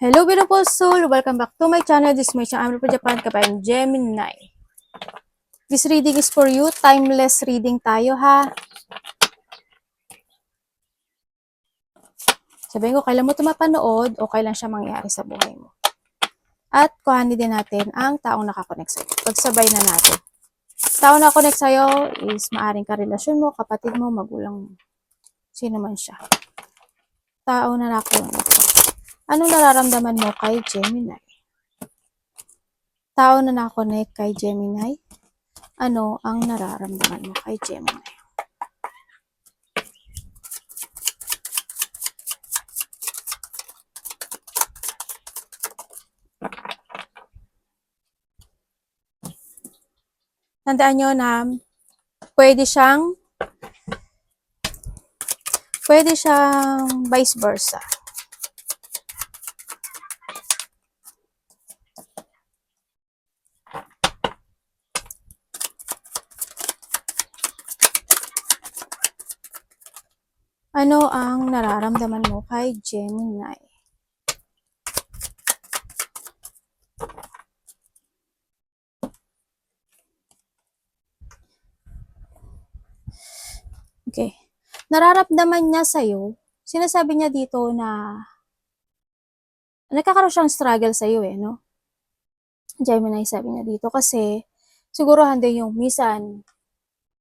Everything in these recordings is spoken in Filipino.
Hello beautiful soul! Welcome back to my channel. This is my channel for Japan, Kapayan Gemini. This reading is for you. Timeless reading tayo ha. Sabihin ko, kailan mo ito mapanood o kailan siya mangyari sa buhay mo. At kuhanin din natin ang taong nakakonect sa'yo. Pagsabay na natin. Taong nakakonect sa'yo is maaring karelasyon mo, kapatid mo, magulang mo. Sino man siya. Taong na nakakonect. Anong nararamdaman mo kay Gemini? Tao na nakakonect kay Gemini? Ano ang nararamdaman mo kay Gemini? Tandaan nyo na pwede siyang vice versa. Ano ang nararamdaman mo kay Gemini? Okay. Nararamdaman niya sa'yo, sinasabi niya dito na nagkakaroon siyang struggle sa'yo no? Gemini sabi niya dito kasi siguro hindi yung minsan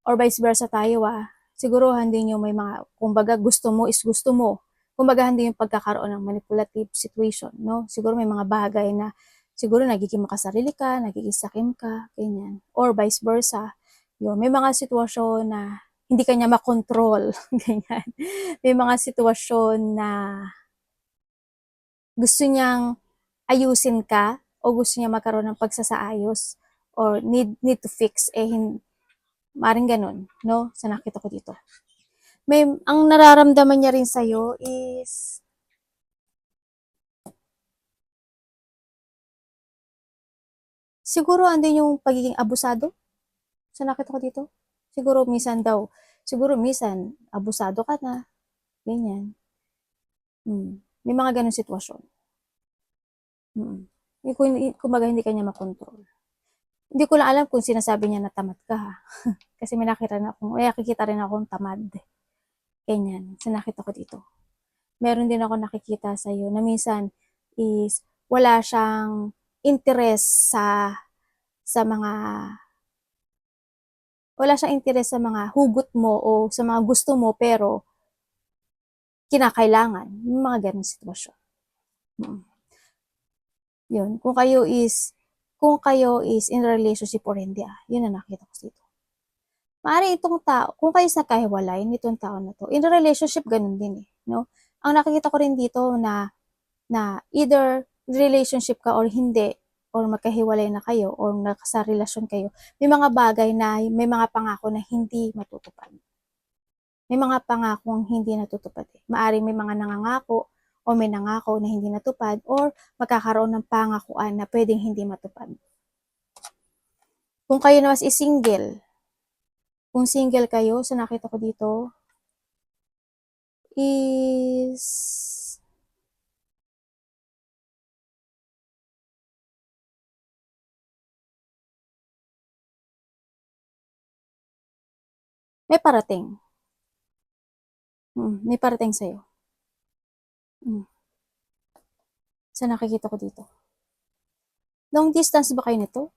or vice versa tayo siguro hindi yung may mga, kumbaga gusto mo is gusto mo. Kumbaga hindi yung pagkakaroon ng manipulative situation, no? Siguro may mga bagay na siguro nagiging makasarili ka, nagiging sakim ka, ganyan. Or vice versa. Yun, may mga sitwasyon na hindi kanya makontrol, ganyan. May mga sitwasyon na gusto niyang ayusin ka o gusto niya magkaroon ng pagsasaayos or need to fix, maring ganun, no? Sa nakita ko dito. Ang nararamdaman niya rin sa'yo is siguro andun yung pagiging abusado. Sa nakita ko dito. Siguro minsan abusado ka na. Ganyan. May mga ganun sitwasyon. Kumbaga hindi kanya makontrol. Hindi ko lang alam kung sinasabi niya na tamad ka. Kasi may nakikita rin akong tamad. Ganyan. Sa nakita ko dito. Meron din ako nakikita sa iyo na minsan is wala siyang interest sa mga hugot mo o sa mga gusto mo pero kinakailangan. Yung mga ganung sitwasyon. Yun. Kung kayo is in a relationship or hindi, yun ang nakita ko dito. Maaaring itong tao, kung kayo sa kahiwalay nitong tao na to, in a relationship, ganun din no? Ang nakikita ko rin dito na either relationship ka or hindi, or magkahiwalay na kayo, or nakasa relasyon kayo, may mga bagay na, may mga pangako na hindi matutupad. May mga pangakong hindi natutupad. Maaaring may mga nangangako, o may nangako na hindi natupad, or magkakaroon ng pangakuan na pwedeng hindi matupad. Kung kayo naman is single, kung single kayo, so nakita ko dito, is may parating. May parating sa'yo. So nakikita ko dito. Long distance ba kayo nito?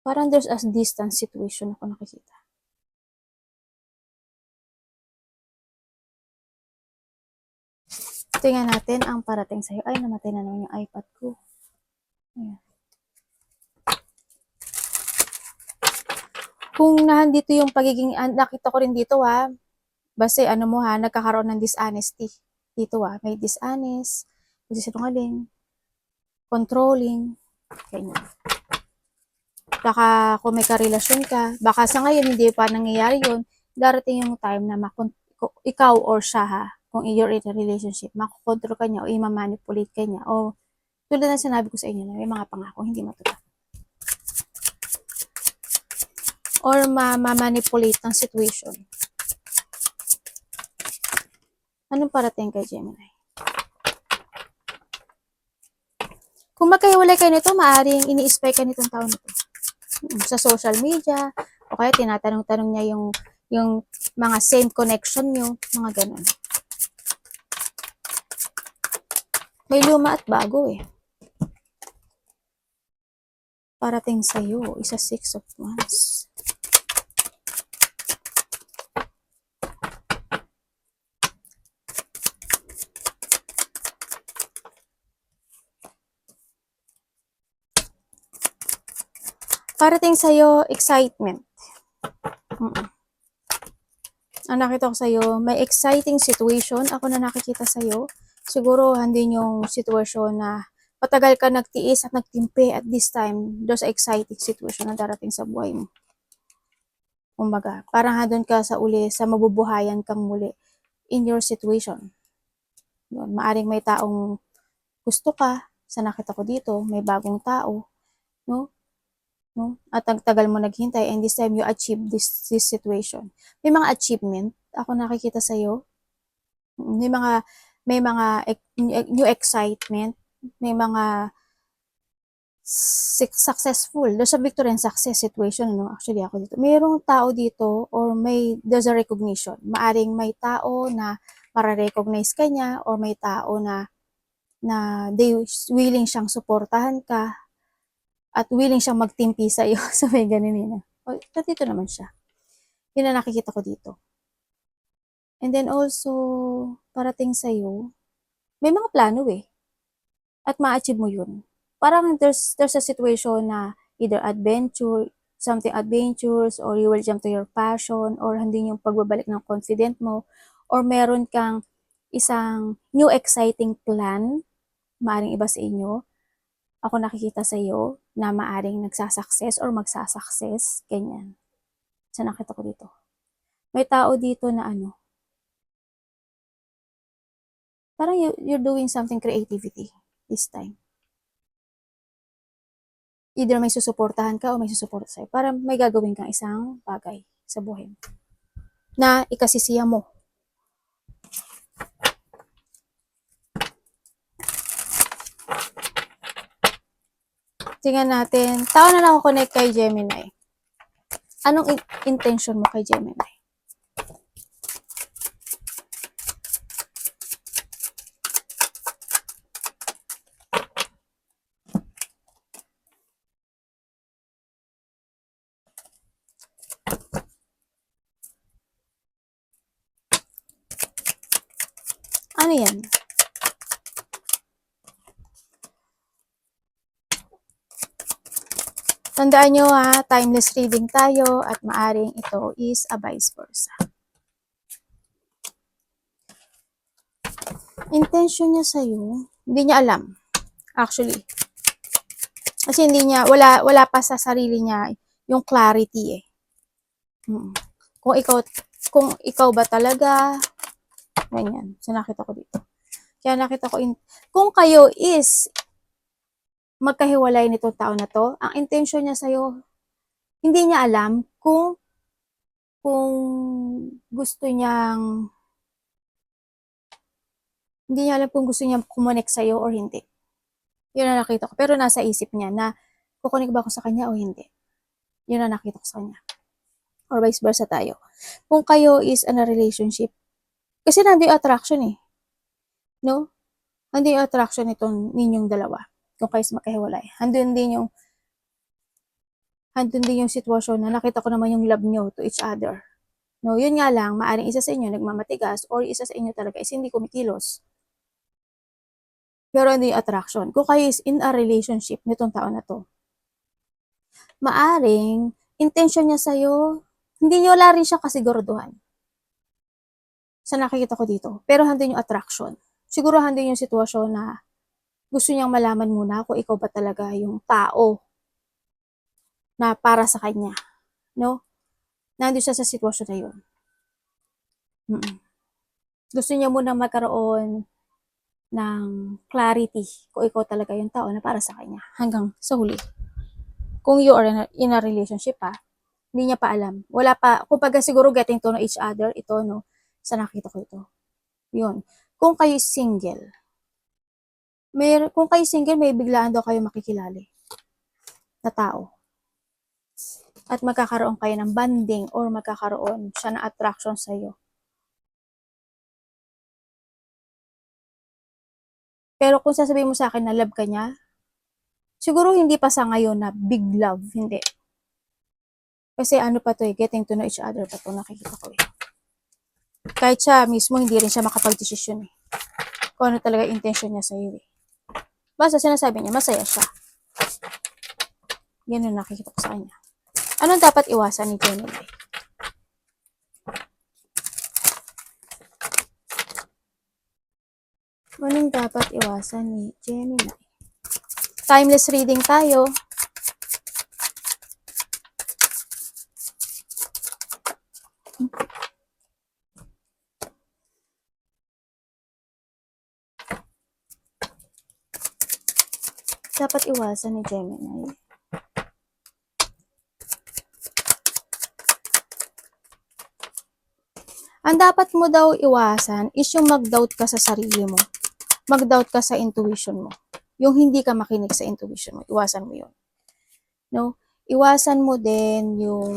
Parang there's a distance situation ako nakikita. Tingnan natin ang parating sa'yo. Ay, namatay na naman yung iPad ko. Ayan. Kung nandito yung pagiging, nakita ko rin dito basta nagkakaroon ng dishonesty. Dito may dishonest, sinungaling, controlling, ganyan. Baka kung may karelasyon ka, baka sa ngayon hindi pa nangyayari yun, darating yung time na ikaw or siya kung you're in a relationship, makokontrol ka niya o i-manipulate ka niya o tulad na sinabi ko sa inyo na may mga pangako hindi matupad. Or ma-manipulate ng situation. Anong parating kay Gemini? Kung magkahiwalay kayo nito, maaaring ini-spy ka nitong tao nito. Sa social media, o kaya tinatanong-tanong niya yung mga same connection nyo, mga ganun. May luma at bago eh. Parating sa'yo, isa 6 of Wands. Parating sa'yo, excitement. Ang nakita ko sa'yo, may exciting situation. Ako na nakikita sa'yo. Siguro, hindi yung situation na patagal ka nagtiis at nagtimpi at this time, there's exciting situation na darating sa buhay mo. Kumbaga, parang doon ka sa uli, sa mabubuhayan kang muli in your situation. Yun, maaring may taong gusto ka, sa nakita ko dito, may bagong tao, no? At ang tagal mo naghintay and this time you achieve this situation. May mga achievement ako nakikita sa iyo. May mga new excitement, may mga successful. There's a victory and success situation, no? Actually ako dito. Mayroong tao dito or there's a recognition. Maaring may tao na mararecognize ka niya or may tao na they willing siyang suportahan ka at willing siyang magtimpi sa iyo. So, may ganun yun. Dito naman siya. Yun na nakikita ko dito. And then also, parating sa iyo, may mga plano eh. At ma-achieve mo yun. Parang there's a situation na either something adventures, or you will jump to your passion, or hindi yung pagbabalik ng confident mo, or meron kang isang new exciting plan, maaring iba sa inyo. Ako nakikita sa iyo na maaring nagsasucess or magsasucess, ganyan. So, nakita ko dito. May tao dito na parang you're doing something creativity this time. Either may susuportahan ka o may susuporta sa'yo. Parang may gagawin kang isang bagay sa buhay mo na ikasisiya mo. Tingnan natin. Tao na lang ako connect kay Gemini. Anong intention mo kay Gemini? Ano yan? Tandaan nyo ha, timeless reading tayo at maaring ito is a vice versa. Intention niya sa'yo, hindi niya alam. Actually. Kasi wala pa sa sarili niya yung clarity eh. Kung ikaw ba talaga, ganyan. So, nakita ko dito. Kaya nakita ko, kung kayo is magkahiwalay nitong tao na to, ang intention niya sa'yo, hindi niya alam kung gusto niyang, hindi niya alam kung gusto niyang kumonek sa'yo or hindi. Yun ang nakita ko. Pero nasa isip niya na, kukunik ba ako sa kanya o hindi? Yun ang nakita ko sa kanya. Or vice versa tayo. Kung kayo is in a relationship, kasi nandun yung attraction eh. No? Nandun yung attraction itong ninyong dalawa. Kung kayo is magkahiwalay. Nandun din yung sitwasyon na nakita ko naman yung love nyo to each other. No, yun nga lang, maaring isa sa inyo nagmamatigas or isa sa inyo talaga is hindi kumikilos. Pero hindi yung attraction. Kung kayo is in a relationship nitong tao na to, maaring intention niya sa'yo, hindi niyo wala rin siya kasiguraduhan. Sa nakikita ko dito. Pero handin yung attraction. Siguro handin yung sitwasyon na gusto niyang malaman muna kung ikaw ba talaga yung tao na para sa kanya. No? Nandun siya sa sitwasyon na yun. Gusto niya muna magkaroon ng clarity kung ikaw talaga yung tao na para sa kanya. Hanggang sa huli. Kung you are in a relationship hindi niya pa alam. Wala pa, kumbaga siguro getting to know each other, ito no, sa nakita ko ito. Yun. Kung kayo single, Kung kayo single, may biglaan daw kayo makikilala na tao. At magkakaroon kayo ng bonding or magkakaroon siya ng attraction sa'yo. Pero kung sasabihin mo sa akin na love ka niya, siguro hindi pa sa ngayon na big love, hindi. Kasi ano pa to getting to know each other pa to, nakikita ko Kahit siya mismo, hindi rin siya makapag-desisyon kung ano talaga intention niya sa'yo Basta sinasabi niya, masaya siya. Yan yung nakikita ko sa kanya. Anong dapat iwasan ni Gemini? Anong dapat iwasan ni Gemini? Timeless reading tayo. Dapat iwasan ni Gemini. Ang dapat mo daw iwasan is yung mag-doubt ka sa sarili mo. Mag-doubt ka sa intuition mo. Yung hindi ka makinig sa intuition mo. Iwasan mo yun. No? Iwasan mo din yung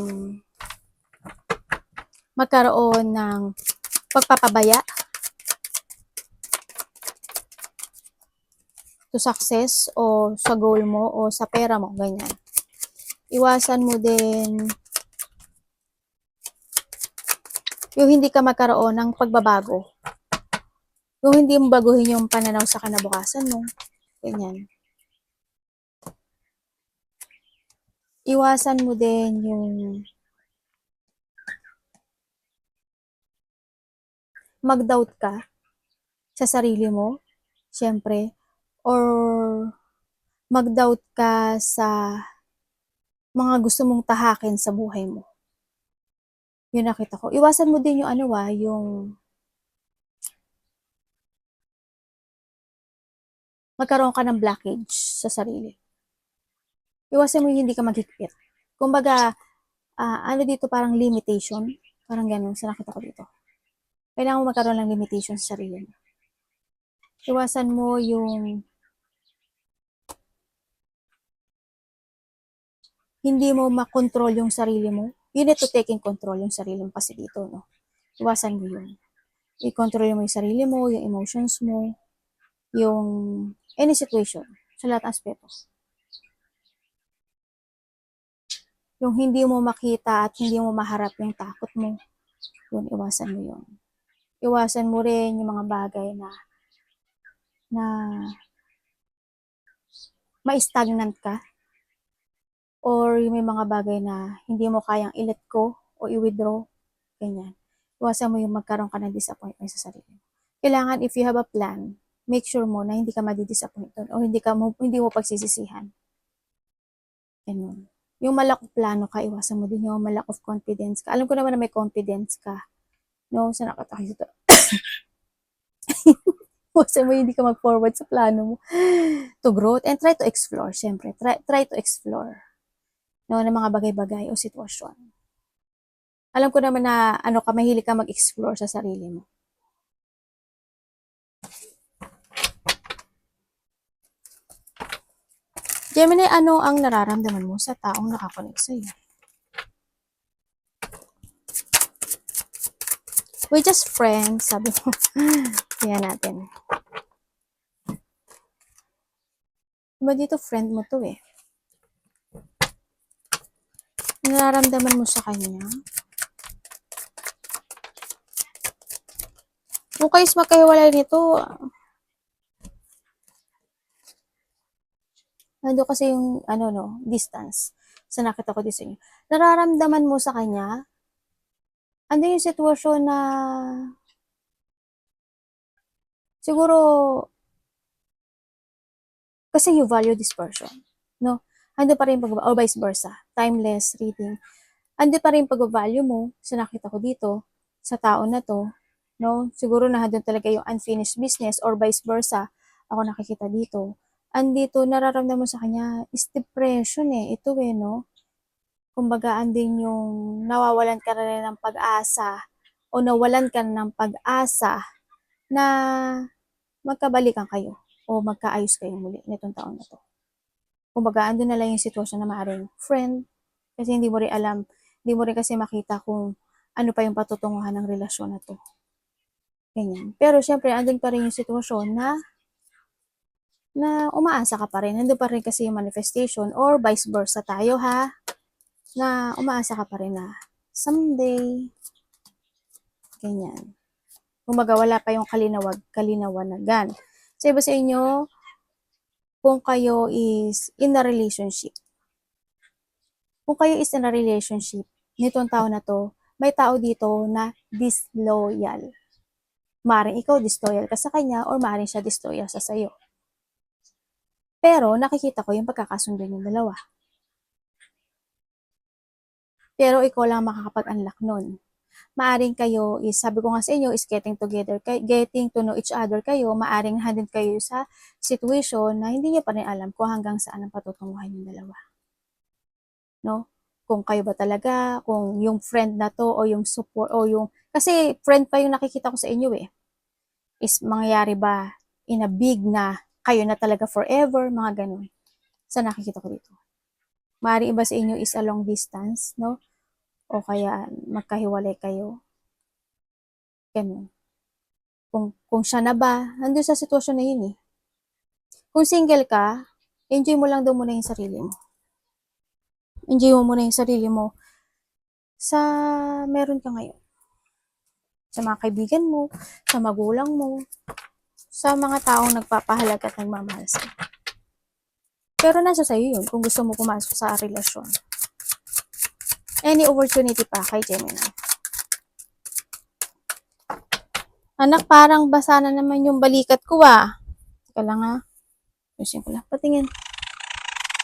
magkaroon ng pagpapabaya to success o sa goal mo o sa pera mo. Ganyan. Iwasan mo din yung hindi ka magkaroon ng pagbabago. Yung hindi mo baguhin yung pananaw sa kinabukasan mo. Ganyan. Iwasan mo din yung mag-doubt ka sa sarili mo, syempre, or mag-doubt ka sa mga gusto mong tahakin sa buhay mo. Yun nakita ko. Iwasan mo din yung yung magkaroon ka ng blockage sa sarili. Iwasan mo yung hindi ka maghigpit. Kumbaga, dito parang limitation. Parang ganun sa nakita ko dito. Kailangan mo magkaroon ng limitation sa sarili mo. Iwasan mo yung hindi mo makontrol yung sarili mo. You need to take in control yung sarili mo kasi dito, no? Iwasan mo yun. I-control mo yung sarili mo, yung emotions mo, yung any situation, sa lahat ng aspeto. Yung hindi mo makita at hindi mo maharap yung takot mo, yun, iwasan mo yun. Iwasan mo rin yung mga bagay na ma-stagnant ka or yung may mga bagay na hindi mo kayang i-let go o i-withdraw, ganyan. Iwasan mo yung magkaroon ka ng disappointment sa sarili. Kailangan, if you have a plan, make sure mo na hindi ka madi-disappoint doon o hindi mo pagsisisihan. Ganun. Yung malak of plano ka, iwasan mo din yung malak of confidence ka. Alam ko naman na may confidence ka. No, sa nakatakita. Iwasan mo hindi ka mag-forward sa plano mo to growth and try to explore, syempre. Try to explore no, ng mga bagay-bagay o sitwasyon. Alam ko naman na mahilig ka mag-explore sa sarili mo. Gemini, ano ang nararamdaman mo sa taong nakakonect sa'yo? We're just friends, sabi mo. Kaya natin. Diba dito friend mo to Nararamdaman mo sa kanya? Kung kayo magkahiwalay nito, nando kasi yung, distance. Sa nakita ko din sa inyo. Nararamdaman mo sa kanya, ano yung sitwasyon na, siguro, kasi you value this person, no? Ando pa rin or vice versa, timeless reading. Ando pa rin pag-value mo, sa nakita ko dito, sa tao na to, no? Siguro na doon talaga yung unfinished business or vice versa, ako nakikita dito. Andito, nararamdaman mo sa kanya, is depression ito no? Kumbaga, andin yung nawawalan ka na rin ng pag-asa o nawalan ka ng pag-asa na magkabalikan kayo. o magkaayos kayo muli nitong taon na to. Kumbaga, andun na lang yung sitwasyon na maaaring friend, kasi hindi mo rin alam, hindi mo rin kasi makita kung ano pa yung patutunguhan ng relasyon na to. Ganyan. Pero syempre, andun pa rin yung sitwasyon na umaasa ka pa rin. Nandun pa rin kasi yung manifestation or vice versa tayo ha, na umaasa ka pa rin na someday, ganyan. Kumbaga, wala pa yung kalinawagan. So, iba sa inyo, kung kayo is in a relationship. Kung kayo is in a relationship, nitong tao na to, may tao dito na disloyal. Maring ikaw disloyal ka sa kanya or maring siya disloyal sa sayo. Pero nakikita ko yung pagkakasundo yung dalawa. Pero ikaw lang makakapag-unlock nun. Maaring kayo is, sabi ko nga sa inyo, is getting together, getting to know each other kayo, maaring handin kayo sa situation na hindi niyo pa rin alam kung hanggang saan ang patutunguhan yung dalawa. No? Kung kayo ba talaga, kung yung friend na to, o yung support, o yung, kasi friend pa yung nakikita ko sa inyo eh, is mangyayari ba in a big na kayo na talaga forever, mga ganun. Sa nakikita ko dito. Maaring iba sa inyo is a long distance, no? O kaya magkahiwalay kayo. Ganun. Kung siya na ba, nandun sa sitwasyon na yun eh. Kung single ka, enjoy mo lang daw muna yung sarili mo. Enjoy mo muna yung sarili mo sa meron ka ngayon. Sa mga kaibigan mo, sa magulang mo, sa mga taong nagpapahalaga at nagmamahal sa'yo. Pero nasa sa'yo yun kung gusto mo pumasok sa relasyon. Any opportunity pa kay Gemini. Anak, parang basa na naman yung balikat ko ah. Teka lang ha. Ayusin ko lang. Patingin.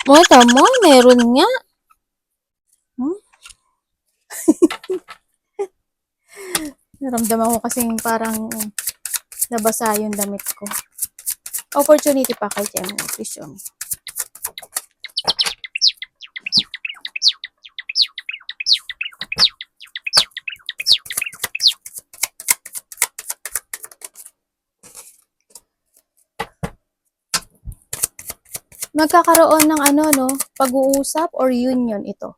Mo, tamo, meron nga. Naramdaman ko kasing parang nabasa yung damit ko. Opportunity pa kay Gemini. Please show me. Magkakaroon ng pag-uusap or union ito.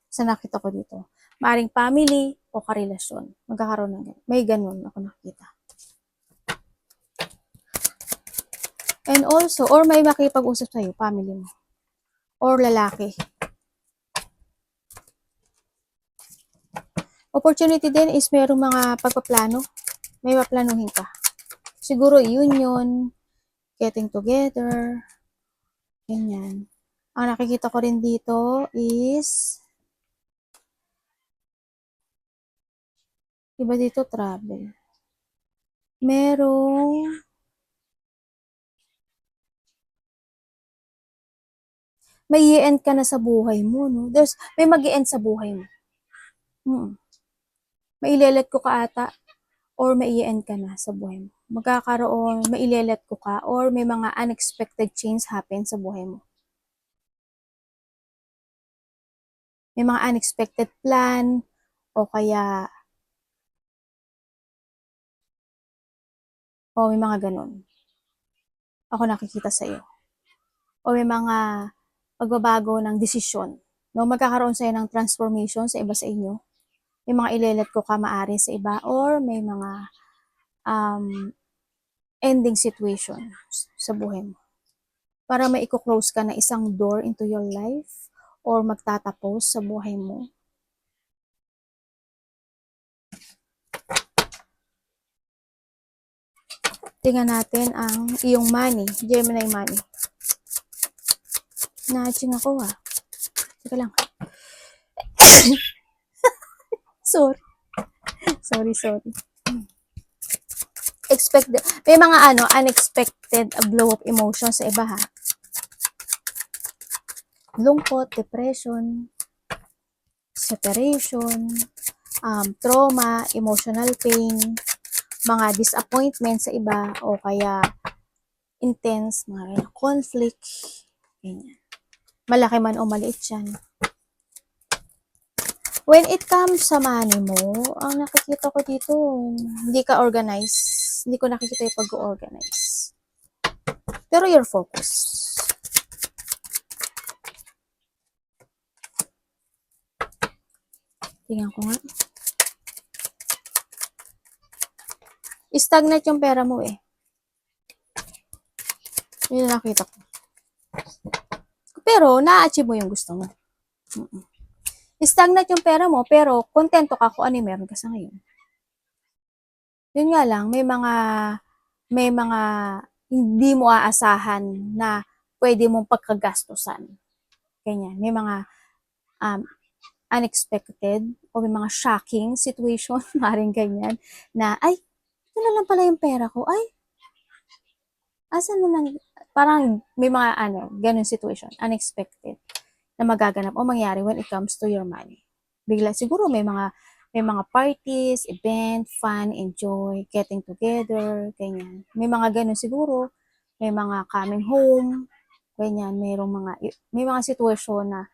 Sa nakita ko dito. Maaring family o karelasyon. Magkakaroon ng ganun. May ganun ako nakita. And also, or may makipag-usap sa'yo, family mo. Or lalaki. Opportunity din is mayroong mga pagpaplano. May maplanuhin ka. Siguro union, getting together, ganyan. Ang nakikita ko rin dito is, iba dito travel. Merong, may i-end ka na sa buhay mo, no? May mag-i-end sa buhay mo. May ilelet ko ka ata, or may i-end ka na sa buhay mo. Magkakaroon, may ilelet ko ka, or may mga unexpected change happen sa buhay mo. May mga unexpected plan, o kaya, may mga ganun. Ako nakikita sa iyo. O may mga pagbabago ng desisyon. No, magkakaroon sa'yo ng transformation sa iba sa inyo. May mga ilelet ko ka maari sa iba, or may mga ending situation sa buhay mo. Para maiko-close ka na isang door into your life, or magtatapos sa buhay mo. Tingnan natin ang iyong money, Gemini money. Na-hatching ako ha. Teka lang. Sorry. May mga unexpected blow of emotions sa iba ha. Lungkot, depression, separation, trauma, emotional pain, mga disappointment sa iba, o kaya intense, mga conflict, ganyan. Malaki man o maliit yan. When it comes sa money mo, ang nakikita ko dito, hindi ka organized. Hindi ko nakikita yung pag-organize. Pero you're focused. Tingnan ko nga. Stagnant yung pera mo eh. Yun yung nakita ko. Pero, na-achieve mo yung gusto mo. Stagnant yung pera mo, pero kontento ka kung ano yung meron ka sa ngayon. Yun nga lang, may mga hindi mo aasahan na pwede mong pagkagastusan. Ganyan. May mga unexpected o may mga shocking situation, maring ganyan, na, ay, ito na lang pala yung pera ko. Ay, asan na lang, parang may mga ganun situation, unexpected, na magaganap o mangyari when it comes to your money. Bigla, siguro may mga parties, event, fun, enjoy, getting together, ganyan. May mga ganun siguro, may mga coming home, ganyan, may mga sitwasyon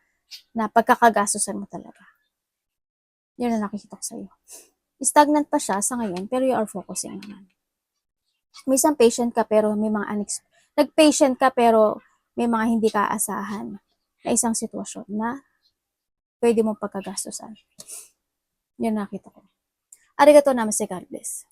na pagkakagastusan mo talaga. Yun na nakikita ko sa'yo. Stagnant pa siya sa ngayon, pero you are focusing naman. Minsan patient ka, pero may mga nag-patient ka, pero may mga hindi ka aasahan na isang sitwasyon na pwede mong pagkagastusan. Yun nakita ko. Arigato namaste, God bless.